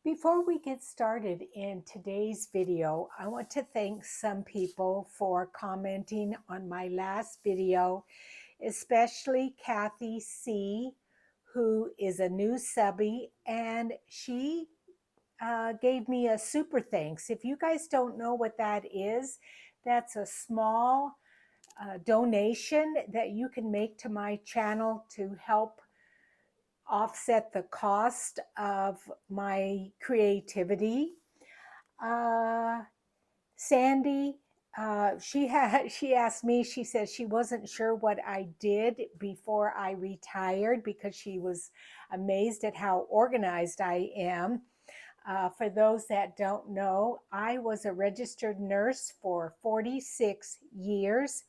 Before we get started in today's video, I want to thank some people for commenting on my last video, especially Kathy C., who is a new subby, and she gave me a super thanks. If you guys don't know what that is, that's a small donation that you can make to my channel to help offset the cost of my creativity. Sandy, she asked me, she said she wasn't sure what I did before I retired because she was amazed at how organized I am. For those that don't know, I was a registered nurse for 46 years.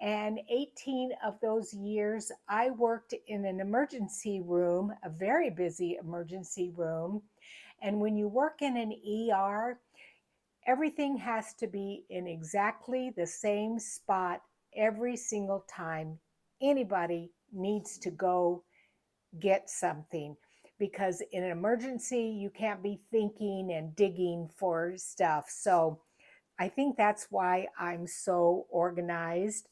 And 18 of those years, I worked in an emergency room, a very busy emergency room. And when you work in an ER, everything has to be in exactly the same spot every single time anybody needs to go get something. Because in an emergency, you can't be thinking and digging for stuff. So I think that's why I'm so organized.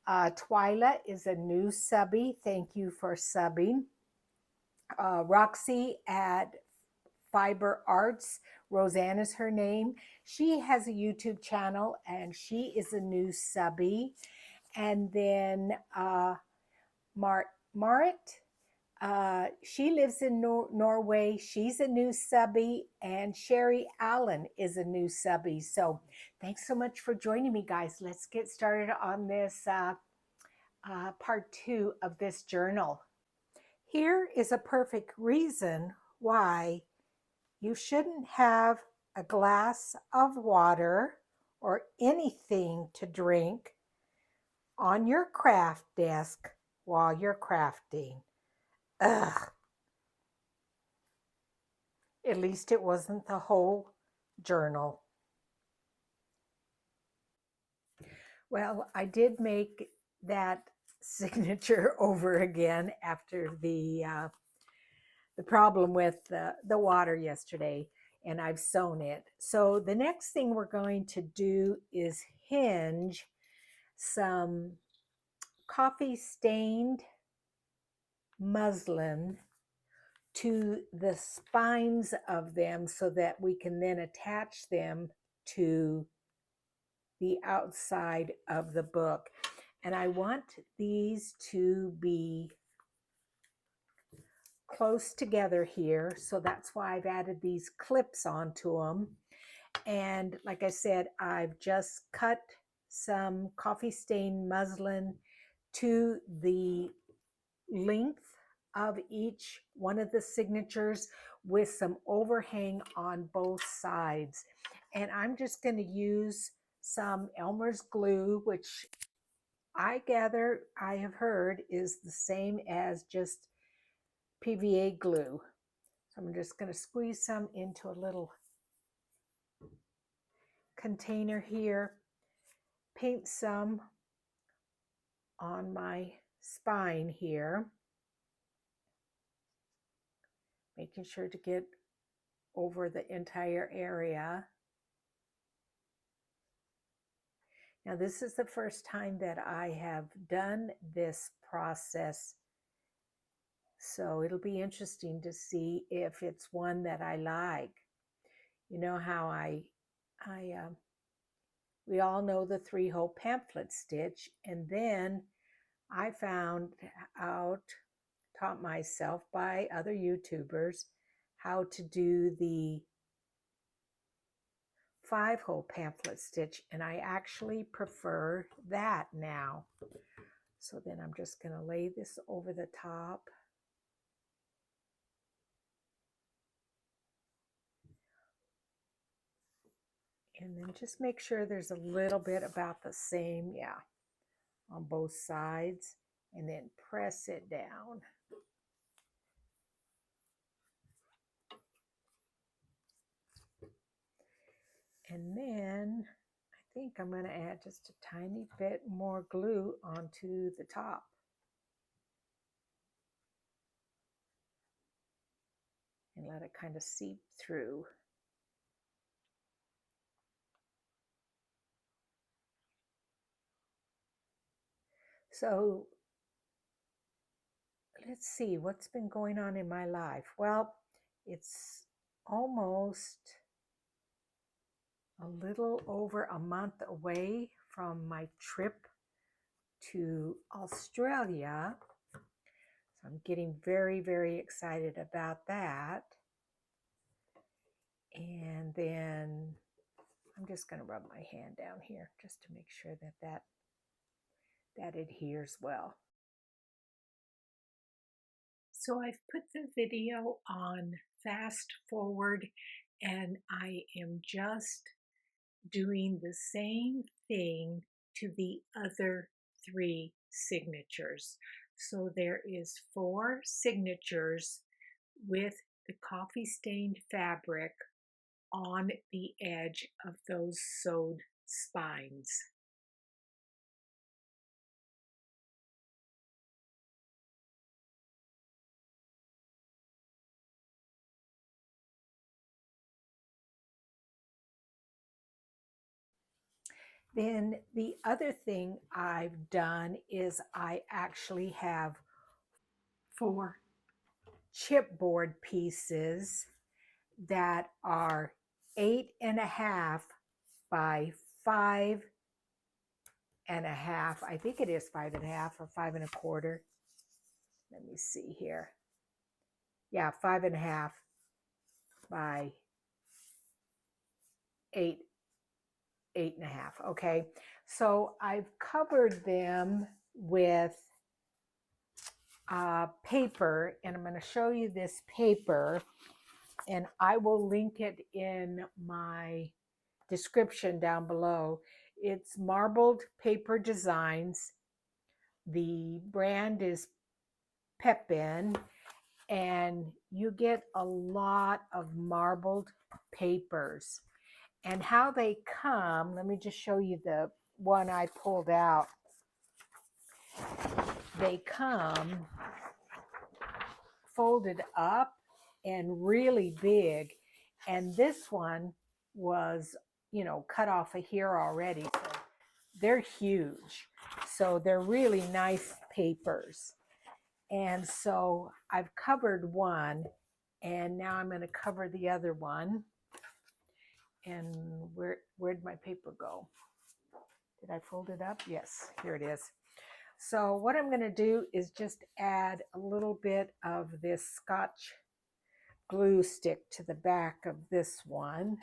Twyla is a new subby. Thank you for subbing. Roxy at Fiber Arts, Roseanne is her name. She has a YouTube channel and she is a new subby. And then Marit, she lives in Norway. She's a new subby, and Sherry Allen is a new subby. So thanks so much for joining me, guys. Let's get started on this part 2 of this journal. Here is a perfect reason why you shouldn't have a glass of water or anything to drink on your craft desk while you're crafting. Ugh. At least it wasn't the whole journal. Well, I did make that signature over again after the problem with the water yesterday, and I've sewn it. So the next thing we're going to do is hinge some coffee stained muslin to the spines of them so that we can then attach them to the outside of the book. And I want these to be close together here, so that's why I've added these clips onto them. And like I said, I've just cut some coffee stained muslin to the length of each one of the signatures with some overhang on both sides. And I'm just going to use some Elmer's glue, which I have heard is the same as just PVA glue. So I'm just going to squeeze some into a little container here, paint some on my spine here, making sure to get over the entire area. Now, this is the first time that I have done this process, so it'll be interesting to see if it's one that I like. You know how we all know the 3-hole pamphlet stitch, and then I found out, taught myself by other YouTubers, how to do the 5-hole pamphlet stitch, and I actually prefer that now. So then I'm just going to lay this over the top. And then just make sure there's a little bit about the same, on both sides, and then press it down. And then I think I'm going to add just a tiny bit more glue onto the top. and let it kind of seep through. So let's see what's been going on in my life. Well, it's almost a little over a month away from my trip to Australia. So I'm getting very, very excited about that. And then I'm just going to rub my hand down here just to make sure that adheres well. So I've put the video on fast forward, and I am just doing the same thing to the other 3 signatures. So there is 4 signatures with the coffee stained fabric on the edge of those sewed spines. Then the other thing I've done is I actually have 4 chipboard pieces that are 8.5 by 5.5. I think it is 5.5 or 5.25. Let me see here. Yeah, 5.5 by 8.5. Okay, so I've covered them with paper, and I'm going to show you this paper, and I will link it in my description down below. It's Marbled Paper Designs. The brand is Pepin, and you get a lot of marbled papers. And how they come, let me just show you the one I pulled out. They come folded up and really big. And this one was, cut off of here already. So they're huge. So they're really nice papers. And so I've covered one, and now I'm going to cover the other one. And where'd my paper go? Did I fold it up? Yes, here it is. So what I'm going to do is just add a little bit of this Scotch glue stick to the back of this one.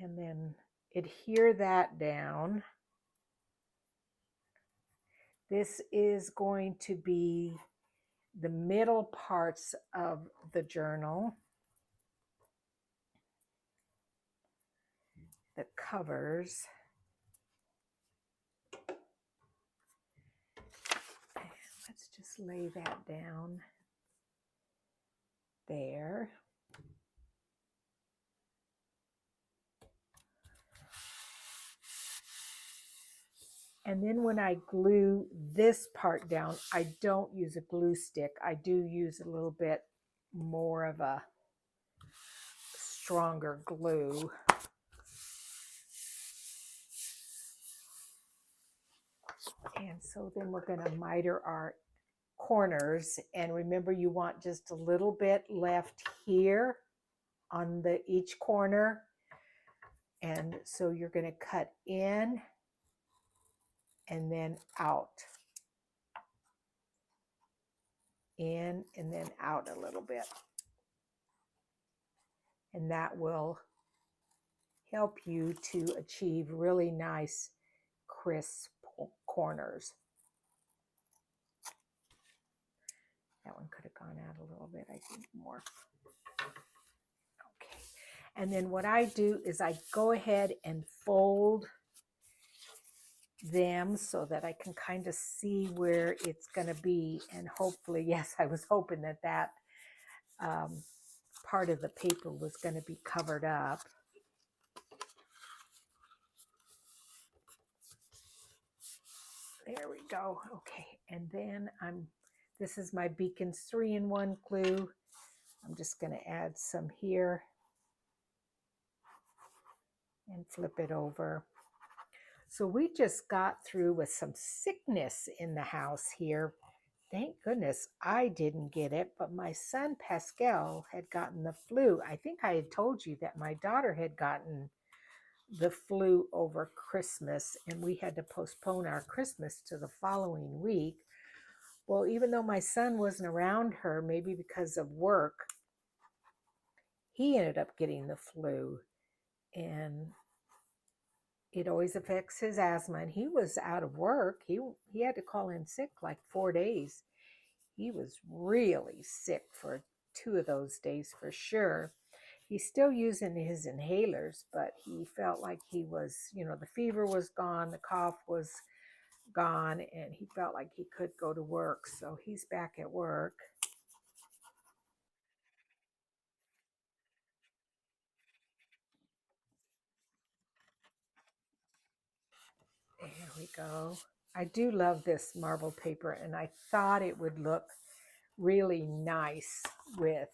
And then adhere that down. This is going to be the middle parts of the journal, the covers. Let's just lay that down there. And then when I glue this part down, I don't use a glue stick. I do use a little bit more of a stronger glue. And so then we're going to miter our corners. And remember, you want just a little bit left here on each corner. And so you're going to cut in and then out. In and then out a little bit. And that will help you to achieve really nice, crisp corners. That one could have gone out a little bit, I think, more. Okay. And then what I do is I go ahead and fold them so that I can kind of see where it's going to be. And hopefully, yes, I was hoping that part of the paper was going to be covered up. There we go. Okay, and then this is my Beacons 3-in-1 glue. I'm just going to add some here and flip it over. So we just got through with some sickness in the house here. Thank goodness I didn't get it, but my son Pascal had gotten the flu. I think I had told you that my daughter had gotten the flu over Christmas, and we had to postpone our Christmas to the following week. Well, even though my son wasn't around her, maybe because of work, he ended up getting the flu, and it always affects his asthma. And he was out of work. He had to call in sick like 4 days. He was really sick for 2 of those days for sure. He's still using his inhalers, but he felt like he was, the fever was gone, the cough was gone, and he felt like he could go to work. So he's back at work. There we go. I do love this marble paper, and I thought it would look really nice with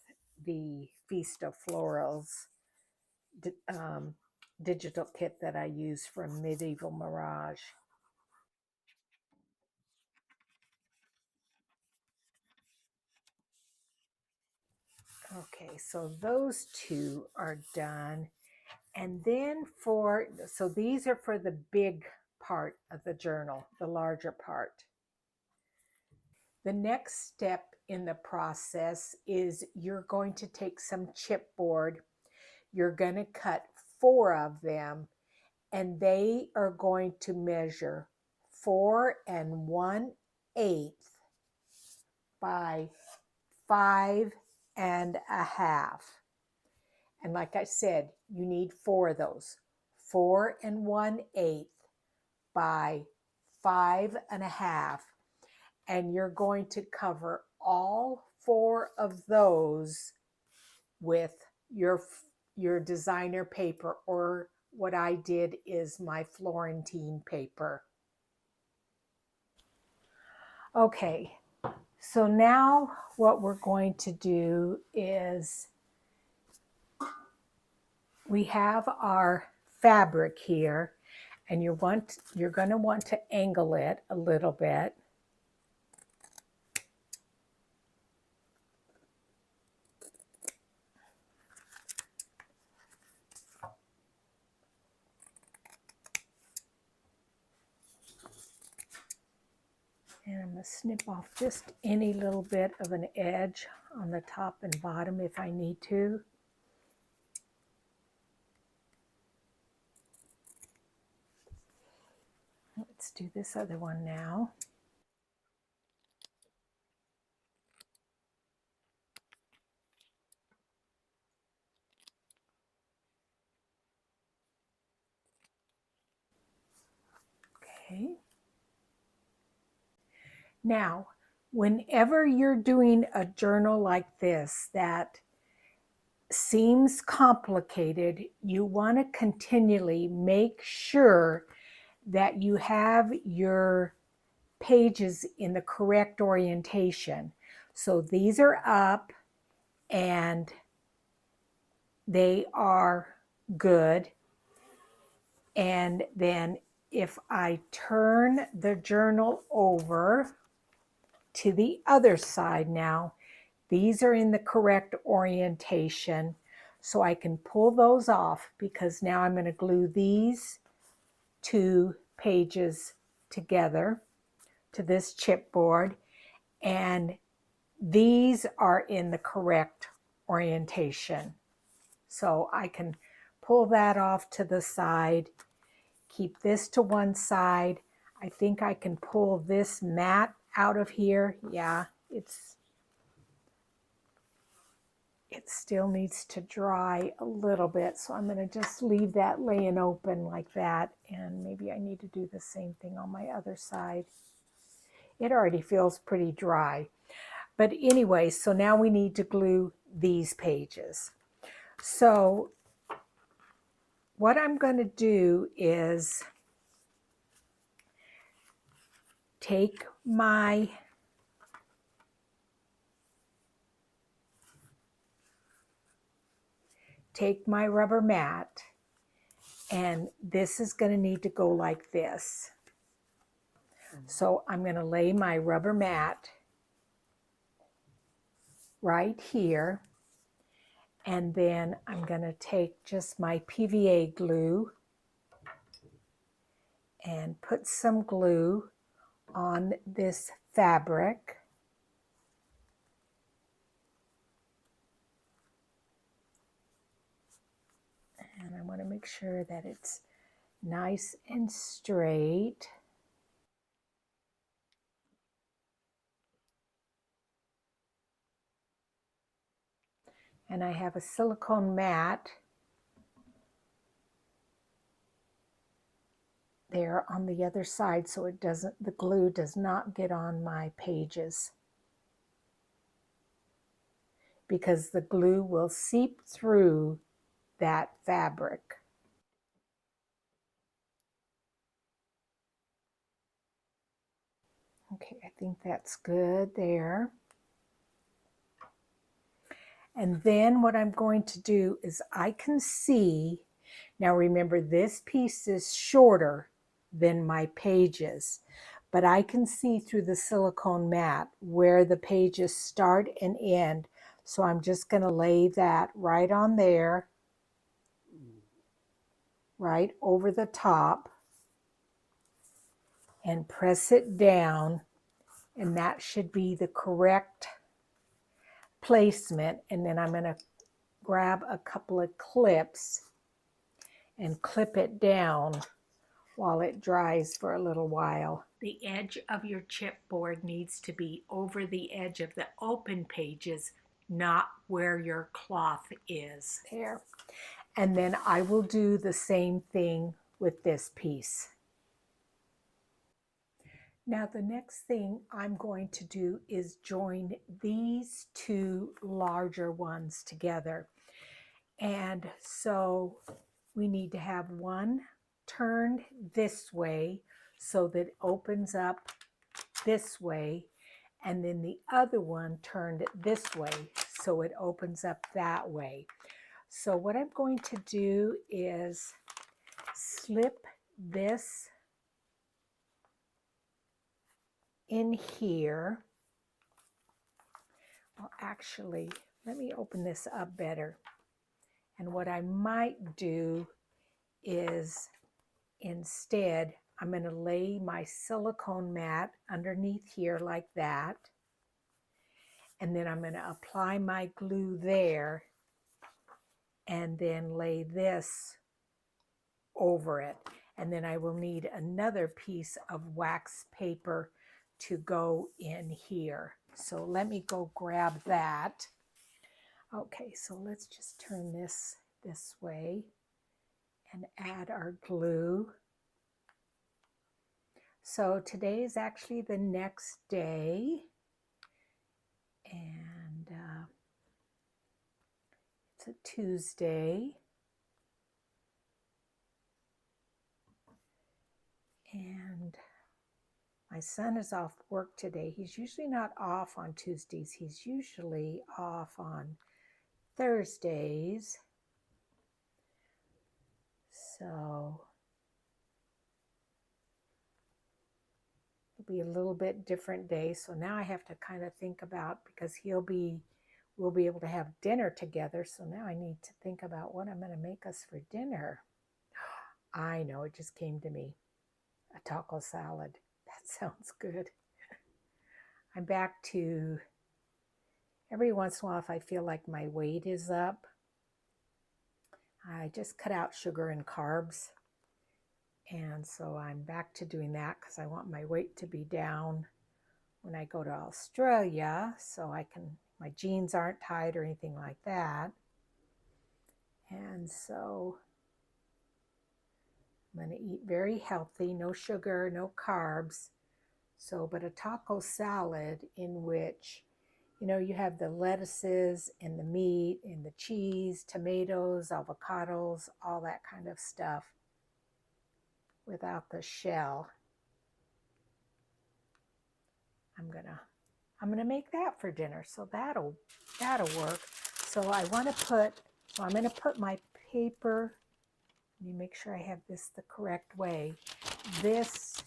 the Feast of Florals digital kit that I use from Medieval Mirage. Okay, so those two are done. And then so these are for the big part of the journal, the larger part. The next step in the process is you're going to take some chipboard. You're going to cut 4 of them, and they are going to measure 4 1/8 by 5 1/2. And like I said, you need 4 of those. 4 1/8 by 5 1/2. And you're going to cover all 4 of those with your designer paper, or what I did is my Florentine paper. Okay, so now what we're going to do is we have our fabric here, and you're going to want to angle it a little bit. And I'm going to snip off just any little bit of an edge on the top and bottom if I need to. Let's do this other one now. Okay. Now, whenever you're doing a journal like this that seems complicated, you want to continually make sure that you have your pages in the correct orientation. So these are up and they are good. And then if I turn the journal over to the other side now, these are in the correct orientation. So I can pull those off, because now I'm going to glue these 2 pages together to this chipboard, and these are in the correct orientation. So I can pull that off to the side, keep this to one side. I think I can pull this mat out of here. Yeah, it still needs to dry a little bit, so I'm going to just leave that laying open like that, and maybe I need to do the same thing on my other side. It already feels pretty dry. But anyway, so now we need to glue these pages. So what I'm going to do is take my rubber mat, and this is going to need to go like this. So I'm going to lay my rubber mat right here, and then I'm going to take just my PVA glue and put some glue on this fabric. And I want to make sure that it's nice and straight. And I have a silicone mat there on the other side so it doesn't, the glue does not get on my pages, because the glue will seep through that fabric. Okay, I think that's good there. And then what I'm going to do is I can see, now remember this piece is shorter than my pages, but I can see through the silicone mat where the pages start and end. So I'm just going to lay that right on there, right over the top, and press it down, and that should be the correct placement. And then I'm going to grab a couple of clips and clip it down while it dries for a little while. The edge of your chipboard needs to be over the edge of the open pages, not where your cloth is. There. And then I will do the same thing with this piece. Now the next thing I'm going to do is join these two larger ones together. And so we need to have one turned this way so that it opens up this way, and then the other one turned this way so it opens up that way. So what I'm going to do is slip this in here. Well, actually, let me open this up better. And what I might do is, instead, I'm going to lay my silicone mat underneath here like that. And then I'm going to apply my glue there and then lay this over it. And then I will need another piece of wax paper to go in here. So let me go grab that. Okay, so let's just turn this way and add our glue. So today is actually the next day, and it's a Tuesday. And my son is off work today. He's usually not off on Tuesdays. He's usually off on Thursdays. So it'll be a little bit different day. So now I have to kind of think about, because we'll be able to have dinner together. So now I need to think about what I'm going to make us for dinner. I know, it just came to me. A taco salad. That sounds good. I'm back to, every once in a while, if I feel like my weight is up, I just cut out sugar and carbs. And so I'm back to doing that because I want my weight to be down when I go to Australia, so my jeans aren't tight or anything like that. And so I'm going to eat very healthy, no sugar, no carbs. So, but a taco salad in which, you have the lettuces and the meat and the cheese, tomatoes, avocados, all that kind of stuff without the shell. I'm gonna make that for dinner, so that'll work. So I want to put, so I'm gonna put my paper. Let me make sure I have this the correct way. This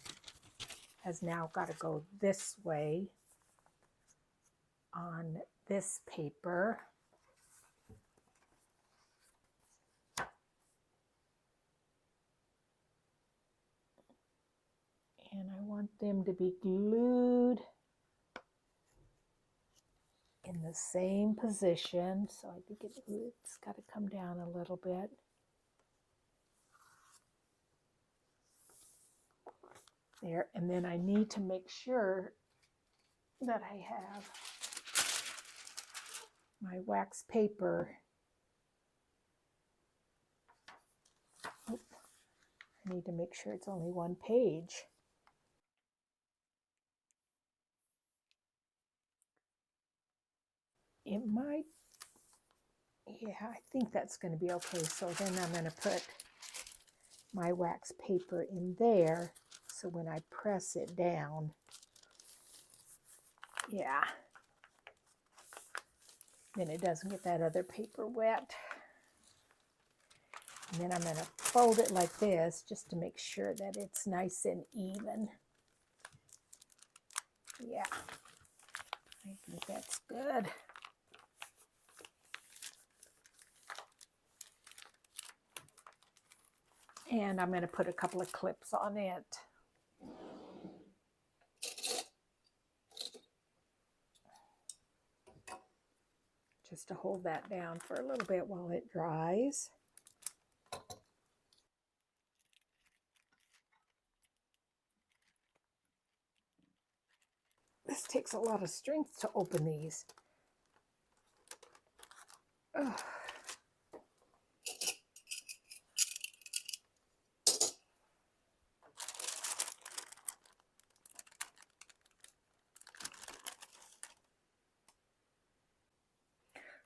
has now got to go this way on this paper. And I want them to be glued in the same position. So I think it's got to come down a little bit. There, and then I need to make sure that I have my wax paper. I need to make sure it's only one page. It might, yeah, I think that's going to be okay. So then I'm going to put my wax paper in there. So when I press it down, yeah, then it doesn't get that other paper wet. And then I'm going to fold it like this just to make sure that it's nice and even. Yeah, I think that's good. And I'm going to put a couple of clips on it. Just to hold that down for a little bit while it dries. This takes a lot of strength to open these. Ugh.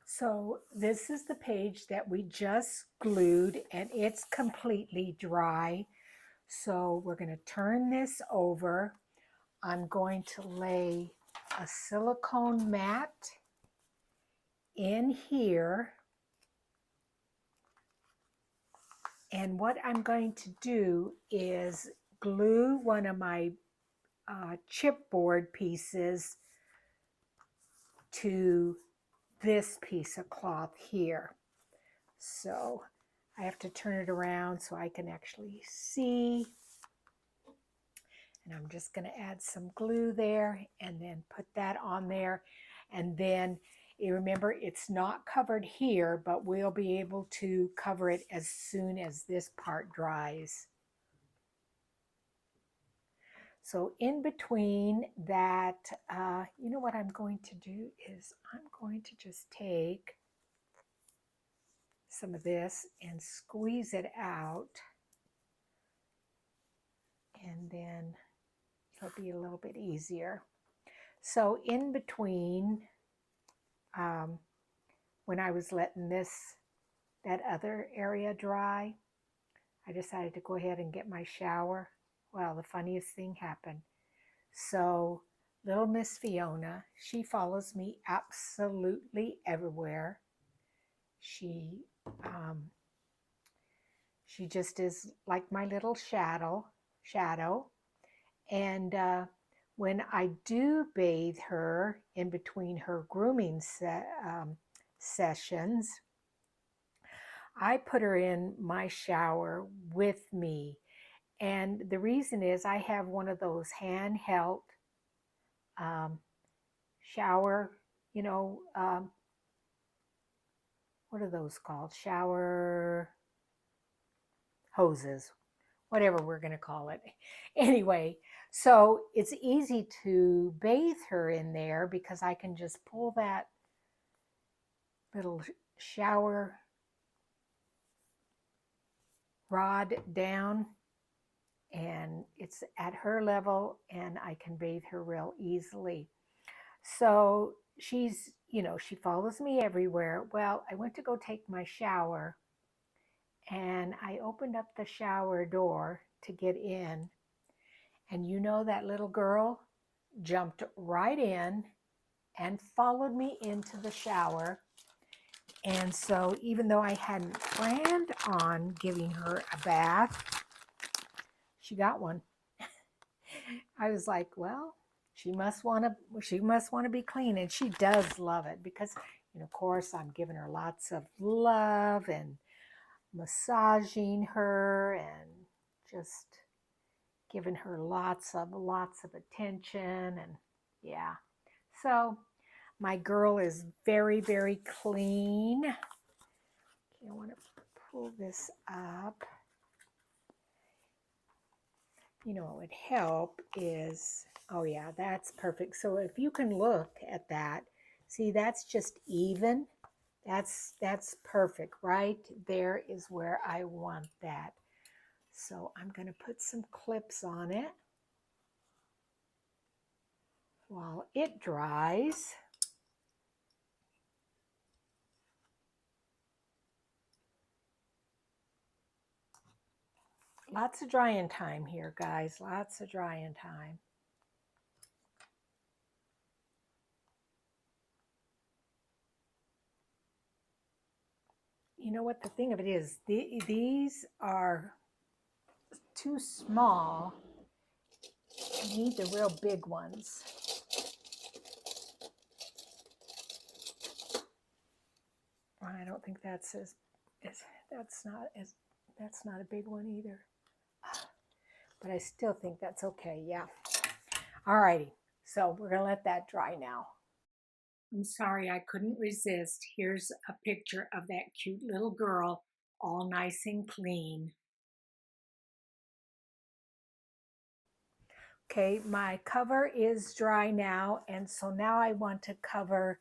So this is the page that we just glued and it's completely dry. So we're going to turn this over. I'm going to lay a silicone mat in here. And what I'm going to do is glue one of my chipboard pieces to this piece of cloth here. So I have to turn it around so I can actually see. And I'm just going to add some glue there and then put that on there. And then you remember it's not covered here, but we'll be able to cover it as soon as this part dries. So in between that, you know what I'm going to do is I'm going to just take some of this and squeeze it out. And then it'll be a little bit easier. So in between, when I was letting that other area dry, I decided to go ahead and get my shower. Well, the funniest thing happened. So little Miss Fiona, she follows me absolutely everywhere. She just is like my little shadow. And when I do bathe her in between her grooming sessions, I put her in my shower with me. And the reason is I have one of those handheld shower, you know, what are those called? Shower hoses, whatever we're going to call it. Anyway, so it's easy to bathe her in there because I can just pull that little shower rod down and it's at her level and I can bathe her real easily. So she's, you know, she follows me everywhere. Well, I went to go take my shower and I opened up the shower door to get in. And you know that little girl jumped right in and followed me into the shower. And so even though I hadn't planned on giving her a bath, she got one. I was like, well, she must want to be clean, and she does love it because, of course, I'm giving her lots of love and massaging her and just giving her lots of attention. And yeah, so my girl is very, very clean. Okay, I want to pull this up. What would help is, oh yeah, that's perfect. So if you can look at that, see, that's just even. That's perfect. Right there is where I want that. So I'm going to put some clips on it while it dries. Lots of drying time here, guys. Lots of drying time. You know what the thing of it is? These are too small. I need the real big ones. I don't think that's not a big one either. But I still think that's okay. Yeah. All righty. So we're going to let that dry now. I'm sorry, I couldn't resist. Here's a picture of that cute little girl, all nice and clean. Okay, my cover is dry now, and so now I want to cover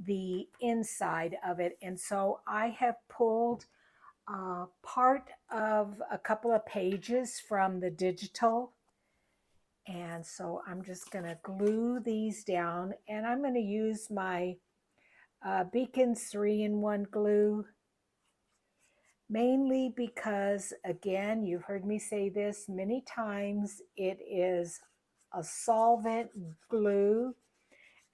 the inside of it. And so I have pulled part of a couple of pages from the digital. And so I'm just going to glue these down, and I'm going to use my Beacon's 3-in-1 glue, mainly because, again, you've heard me say this many times, it is a solvent glue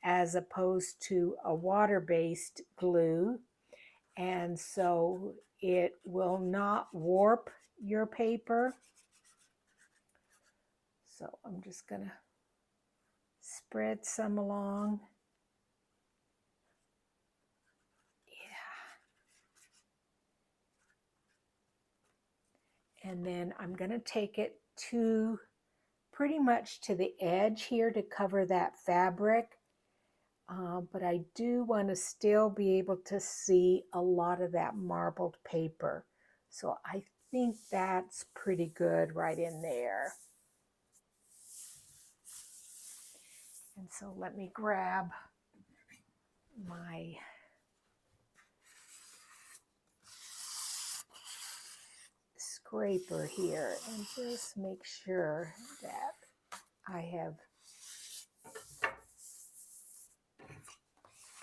as opposed to a water-based glue. And so it will not warp your paper. So I'm just going to spread some along. Yeah. And then I'm going to take it to pretty much to the edge here to cover that fabric. But I do want to still be able to see a lot of that marbled paper. So I think that's pretty good right in there. And so let me grab my scraper here and just make sure that I have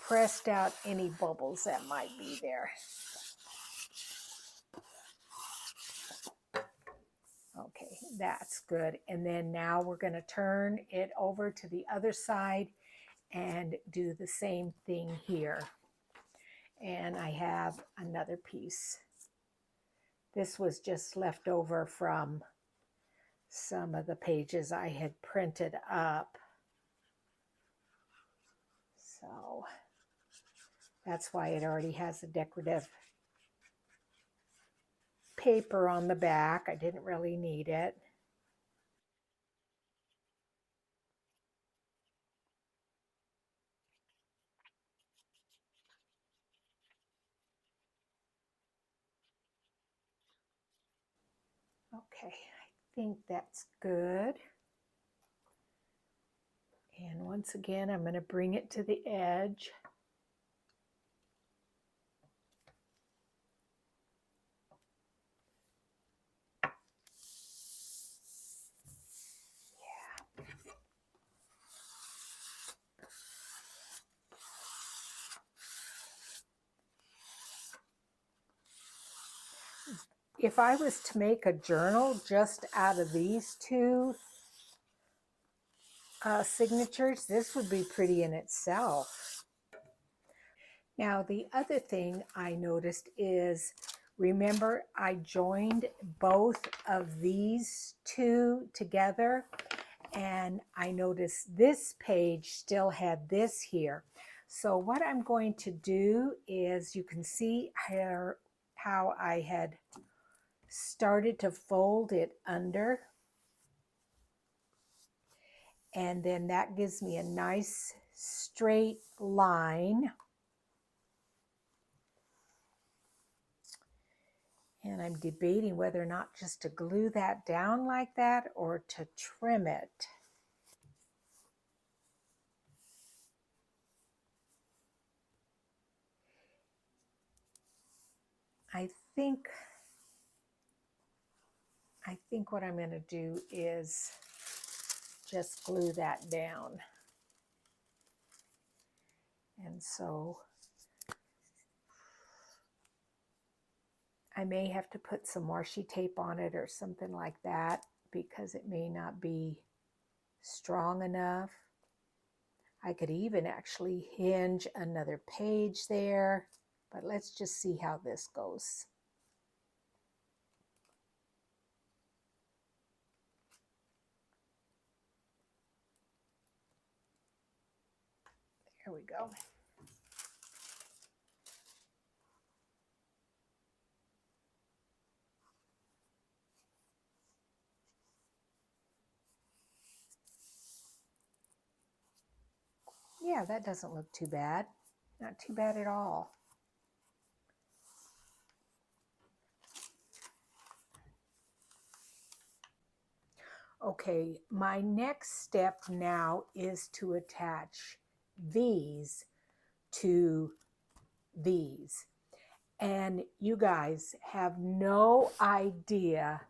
pressed out any bubbles that might be there. Okay, that's good. And then now we're going to turn it over to the other side and do the same thing here. And I have another piece. This was just left over from some of the pages I had printed up. So that's why it already has a decorative paper on the back. I didn't really need it. Okay, I think that's good. And once again, I'm going to bring it to the edge. If I was to make a journal just out of these two, signatures. This would be pretty in itself. Now, the other thing I noticed is, remember I joined both of these two together, and I noticed this page still had this here. So what I'm going to do is, you can see how I had started to fold it under, and then that gives me a nice straight line. And I'm debating whether or not just to glue that down like that or to trim it. I think what I'm going to do is just glue that down. And so I may have to put some washi tape on it or something like that, because it may not be strong enough. I could even actually hinge another page there, but let's just see how this goes. There we go. Yeah, that doesn't look too bad. Not too bad at all. Okay, my next step now is to attach these to these. And you guys have no idea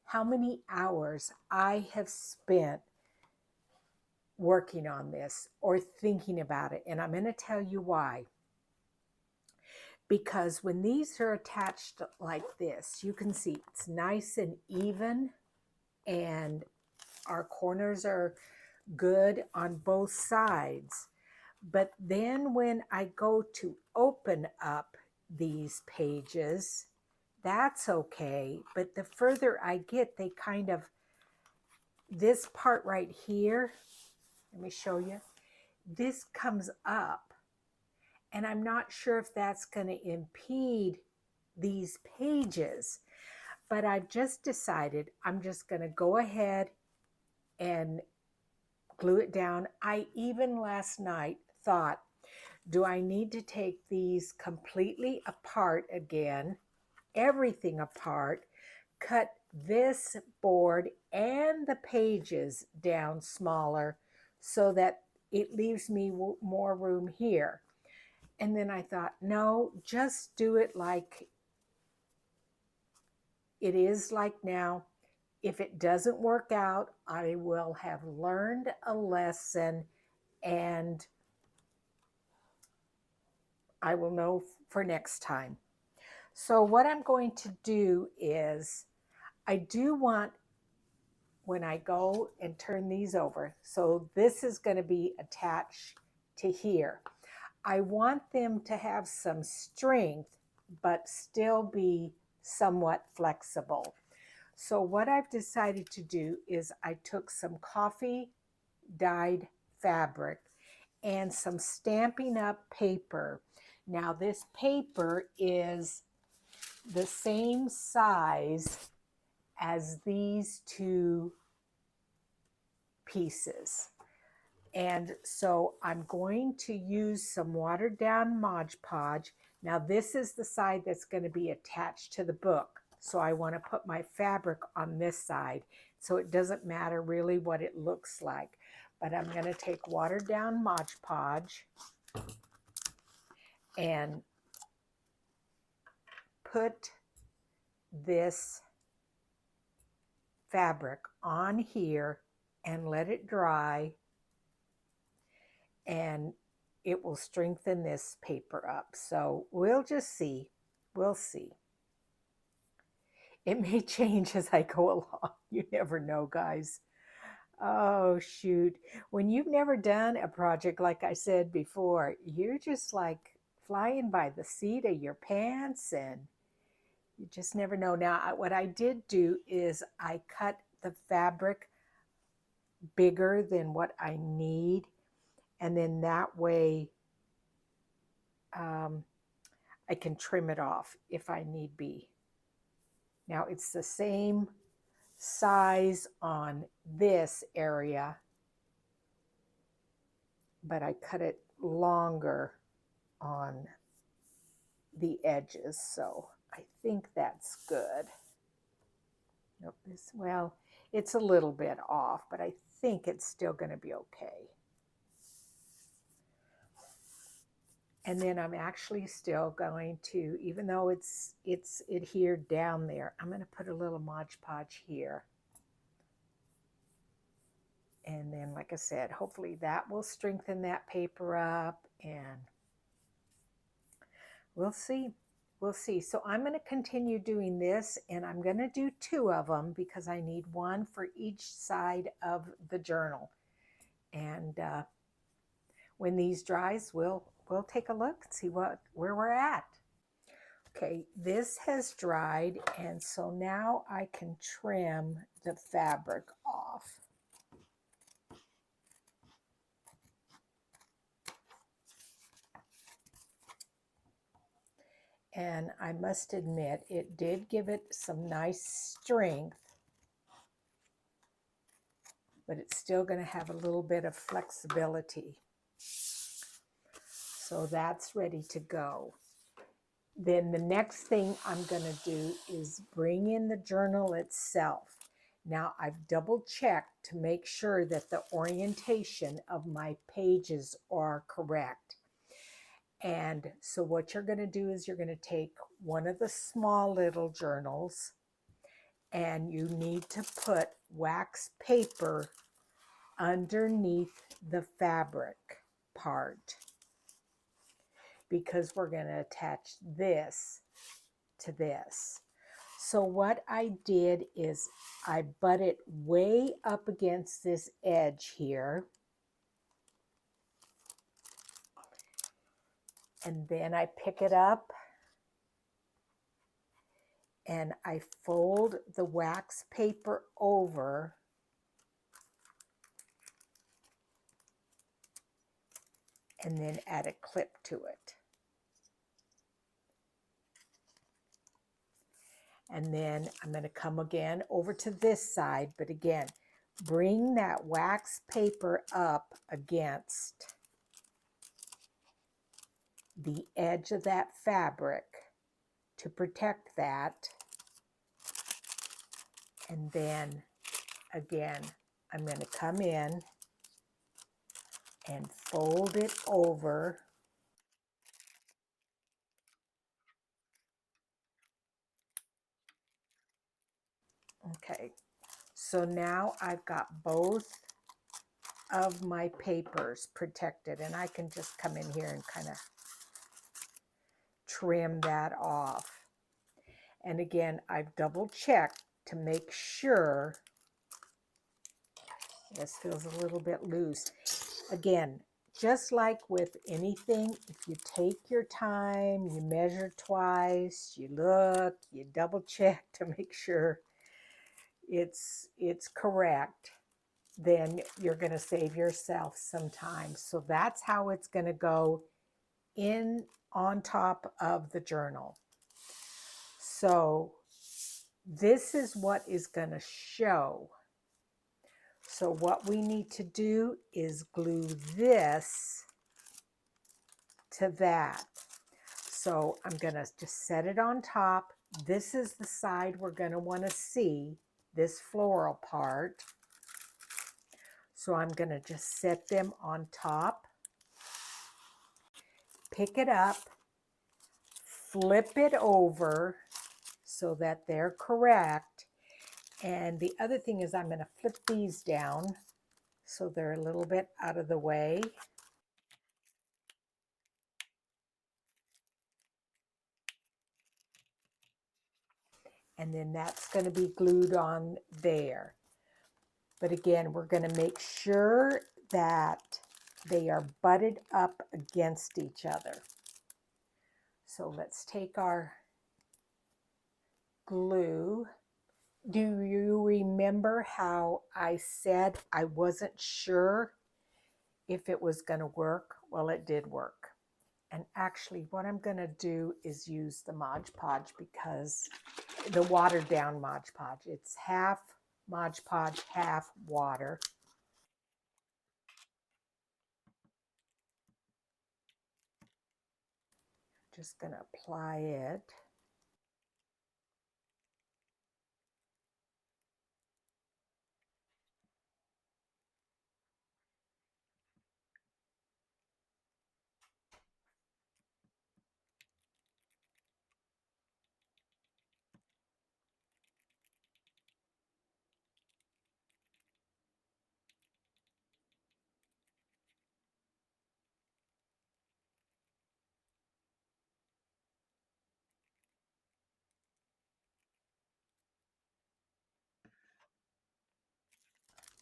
how many hours I have spent working on this or thinking about it. And I'm going to tell you why. Because when these are attached like this, you can see it's nice and even, and our corners are good on both sides. But then when I go to open up these pages, that's okay. But the further I get, they kind of, this part right here, let me show you, this comes up. And I'm not sure if that's going to impede these pages. But I've just decided I'm just going to go ahead and glue it down. I even last night thought, do I need to take these completely apart again, everything apart, cut this board and the pages down smaller so that it leaves me more room here? And then I thought, no, just do it like it is like now. If it doesn't work out, I will have learned a lesson, and I will know for next time. So what I'm going to do is, I do want, when I go and turn these over, so this is going to be attached to here. I want them to have some strength, but still be somewhat flexible. So what I've decided to do is I took some coffee dyed fabric and some Stampin' Up paper. Now this paper is the same size as these two pieces. And so I'm going to use some watered down Mod Podge. Now this is the side that's going to be attached to the book. So I want to put my fabric on this side. So it doesn't matter really what it looks like. But I'm going to take watered down Mod Podge and put this fabric on here and let it dry, and it will strengthen this paper up. So we'll just see. We'll see. It may change as I go along. You never know, guys. Oh, shoot. When you've never done a project, like I said before, you're just like flying by the seat of your pants and you just never know. Now, what I did do is I cut the fabric bigger than what I need. And then that way um, I can trim it off if I need be. Now, it's the same size on this area, but I cut it longer on the edges. So I think that's good. Nope, well, it's a little bit off, but I think it's still going to be okay. And then I'm actually still going to, even though it's adhered down there, I'm going to put a little Mod Podge here. And then, like I said, hopefully that will strengthen that paper up, and we'll see. We'll see. So I'm going to continue doing this, and I'm going to do 2 of them because I need one for each side of the journal. And when these dries, we'll take a look and see where we're at. Okay, this has dried, and so now I can trim the fabric off. And I must admit, it did give it some nice strength, but it's still going to have a little bit of flexibility. So that's ready to go. Then the next thing I'm going to do is bring in the journal itself. Now I've double checked to make sure that the orientation of my pages are correct. And so what you're going to do is you're going to take one of the small little journals, and you need to put wax paper underneath the fabric part, because we're going to attach this to this. So what I did is I butt it way up against this edge here. And then I pick it up and I fold the wax paper over and then add a clip to it. And then I'm going to come again over to this side, but again, bring that wax paper up against the edge of that fabric to protect that. And then again, I'm going to come in and fold it over. Okay, so now I've got both of my papers protected, and I can just come in here and kind of trim that off. And again, I've double checked to make sure. This feels a little bit loose. Again, just like with anything, if you take your time, you measure twice, you look, you double check to make sure it's correct, then you're going to save yourself some time. So that's how it's going to go in on top of the journal. So this is what is going to show. So what we need to do is glue this to that. So I'm going to just set it on top. This is the side we're going to want to see, this floral part. So I'm going to just set them on top, pick it up, flip it over so that they're correct. And the other thing is I'm going to flip these down so they're a little bit out of the way. And then that's going to be glued on there. But again, we're going to make sure that they are butted up against each other. So let's take our glue. Do you remember how I said I wasn't sure if it was going to work? Well, it did work. And actually, what I'm going to do is use the Mod Podge, because the watered down Mod Podge. It's half Mod Podge, half water. Just going to apply it.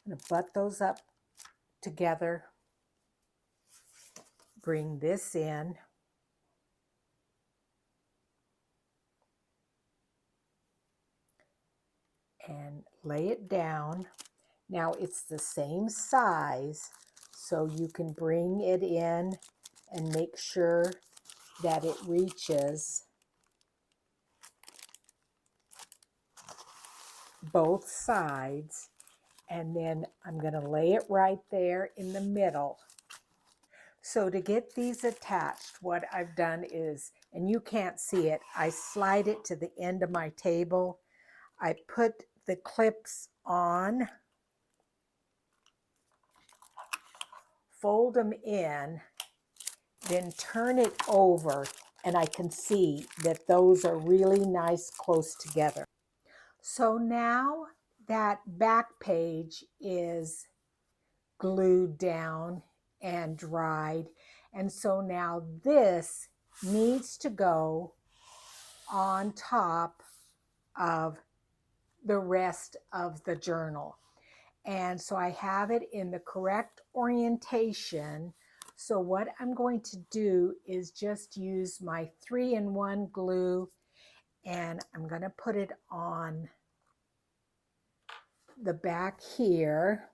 I'm going to butt those up together. Bring this in. And lay it down. Now it's the same size, so you can bring it in and make sure that it reaches both sides. And then I'm going to lay it right there in the middle. So to get these attached, what I've done is, and you can't see it, I slide it to the end of my table. I put the clips on, fold them in, then turn it over, and I can see that those are really nice close together. So now that back page is glued down and dried, and so now this needs to go on top of the rest of the journal. And so I have it in the correct orientation. So what I'm going to do is just use my 3-in-1 glue, and I'm going to put it on the back here.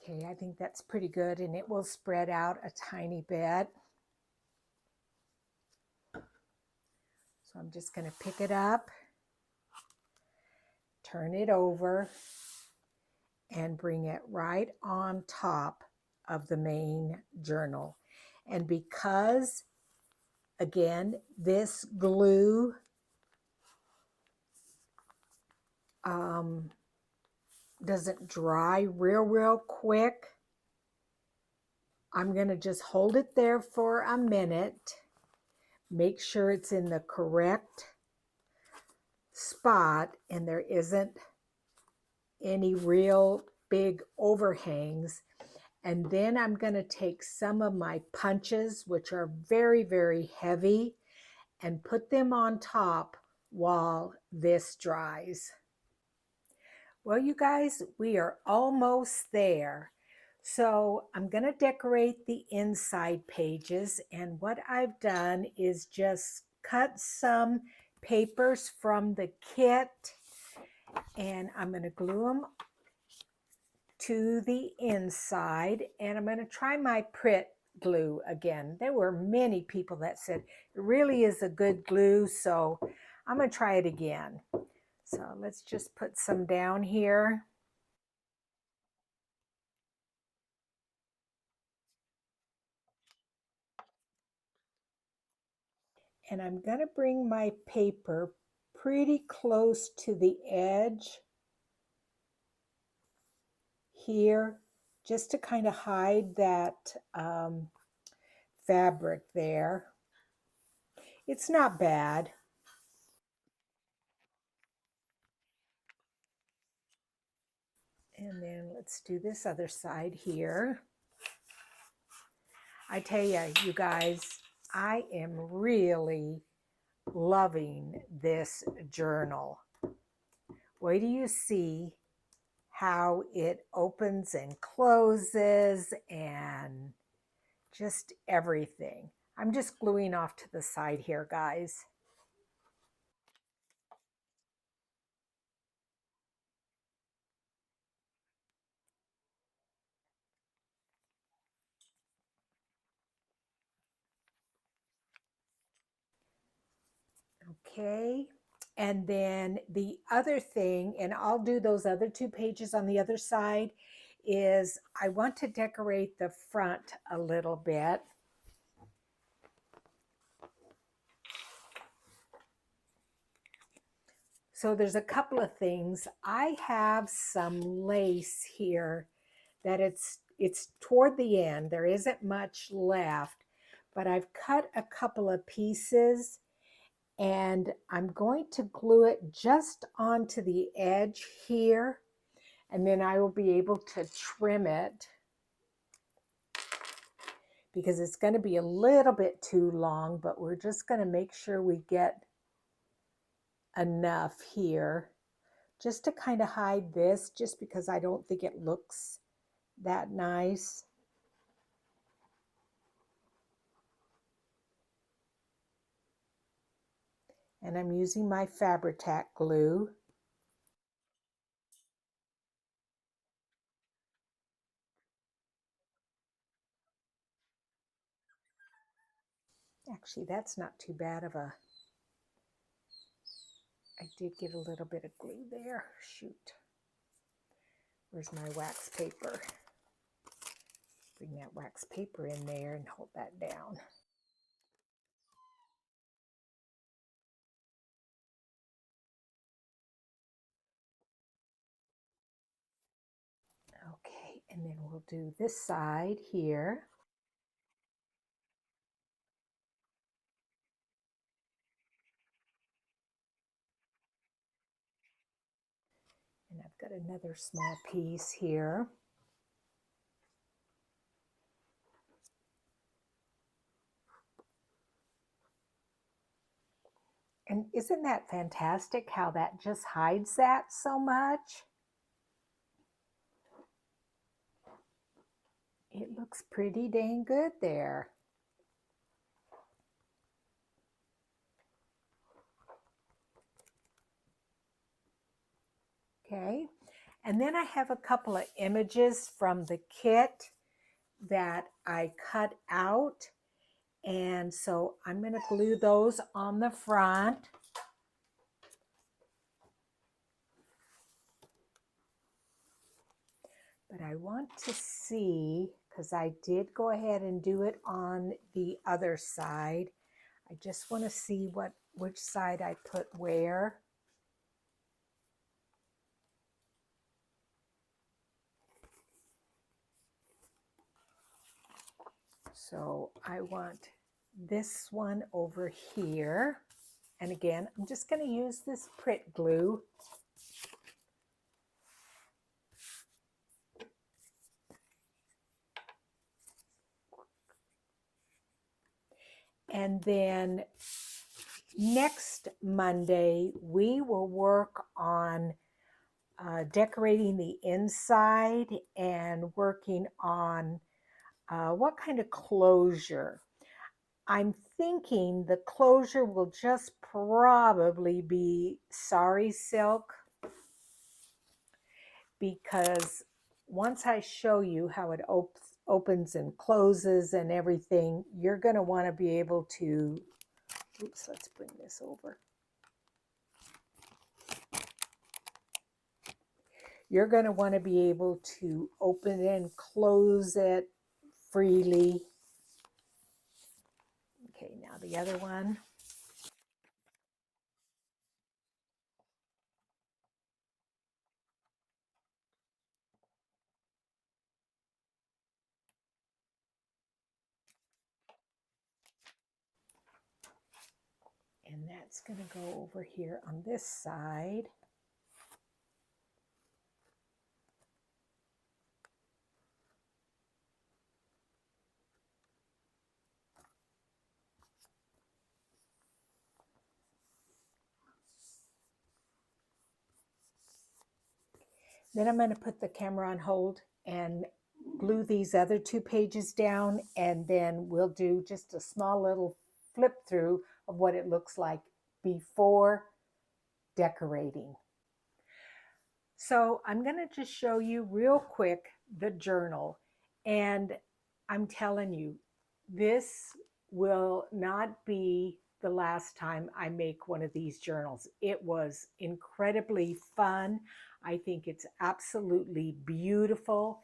Okay, I think that's pretty good, and it will spread out a tiny bit. So I'm just going to pick it up, turn it over, and bring it right on top of the main journal. And because, again, this glue doesn't dry real quick, I'm going to just hold it there for a minute, make sure it's in the correct spot and there isn't any real big overhangs. And then I'm going to take some of my punches, which are very heavy, and put them on top while this dries. Well, you guys, we are almost there. So I'm going to decorate the inside pages, and what I've done is just cut some papers from the kit, and I'm going to glue them to the inside, and I'm going to try my Pritt glue again. There were many people that said it really is a good glue, so I'm going to try it again. So let's just put some down here. And I'm going to bring my paper pretty close to the edge here, just to kind of hide that fabric there. It's not bad. And then let's do this other side here. I tell you guys, I am really loving this journal. Wait till you see how it opens and closes and just everything. I'm just gluing off to the side here, guys. Okay. And then the other thing, and I'll do those other 2 pages on the other side, is I want to decorate the front a little bit. So there's a couple of things. I have some lace here that it's toward the end. There isn't much left, but I've cut a couple of pieces and I'm going to glue it just onto the edge here, and then I will be able to trim it because it's going to be a little bit too long, but we're just going to make sure we get enough here just to kind of hide this, just because I don't think it looks that nice. And I'm using my Fabri-Tac glue. Actually, that's not too bad of a, I did get a little bit of glue there. Shoot. Where's my wax paper? Bring that wax paper in there and hold that down. Okay, and then we'll do this side here. And I've got another small piece here. And isn't that fantastic how that just hides that so much? It looks pretty dang good there. Okay, and then I have a couple of images from the kit that I cut out. And so I'm going to glue those on the front. But I want to see, because I did go ahead and do it on the other side. I just want to see which side I put where. So I want this one over here. And again, I'm just going to use this Pritt glue. And then next Monday, we will work on decorating the inside and working on what kind of closure. I'm thinking the closure will just probably be sari silk, because once I show you how it opens and closes and everything, you're going to want to be able to, oops, let's bring this over. You're going to want to be able to open and close it freely. Okay, now the other one. And that's going to go over here on this side. Then I'm going to put the camera on hold and glue these other 2 pages down, and then we'll do just a small little flip through of what it looks like before decorating. So I'm going to just show you real quick the journal, and I'm telling you, this will not be the last time I make one of these journals. It was incredibly fun. I think it's absolutely beautiful.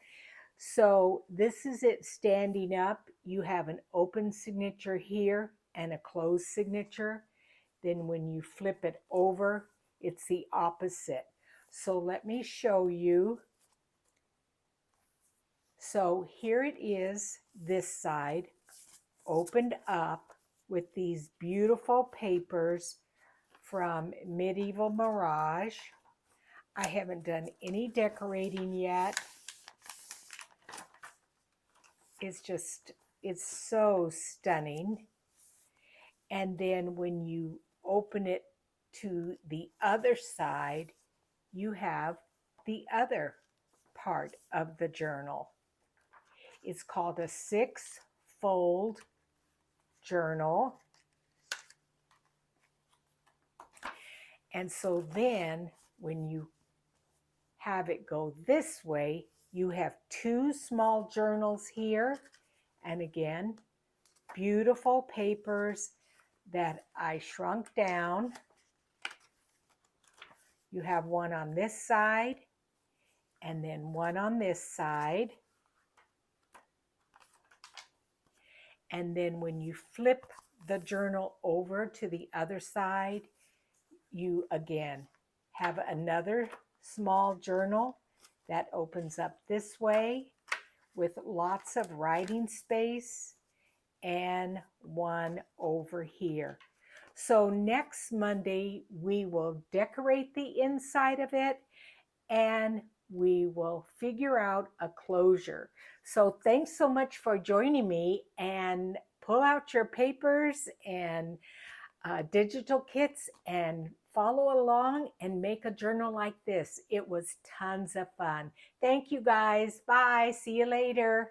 So this is it standing up. You have an open signature here and a closed signature. Then when you flip it over, it's the opposite. So let me show you. So here it is, this side, opened up with these beautiful papers from Medieval Mirage. I haven't done any decorating yet. It's so stunning. And then when you open it to the other side, you have the other part of the journal. It's called a 6-fold journal. And so then when you have it go this way, you have 2 small journals here. And again, beautiful papers that I shrunk down. You have one on this side and then one on this side. And then when you flip the journal over to the other side, you again have another small journal that opens up this way with lots of writing space, and one over here. So next Monday, we will decorate the inside of it and we will figure out a closure. So thanks so much for joining me, and pull out your papers and digital kits and follow along and make a journal like this. It was tons of fun. Thank you guys. Bye. See you later.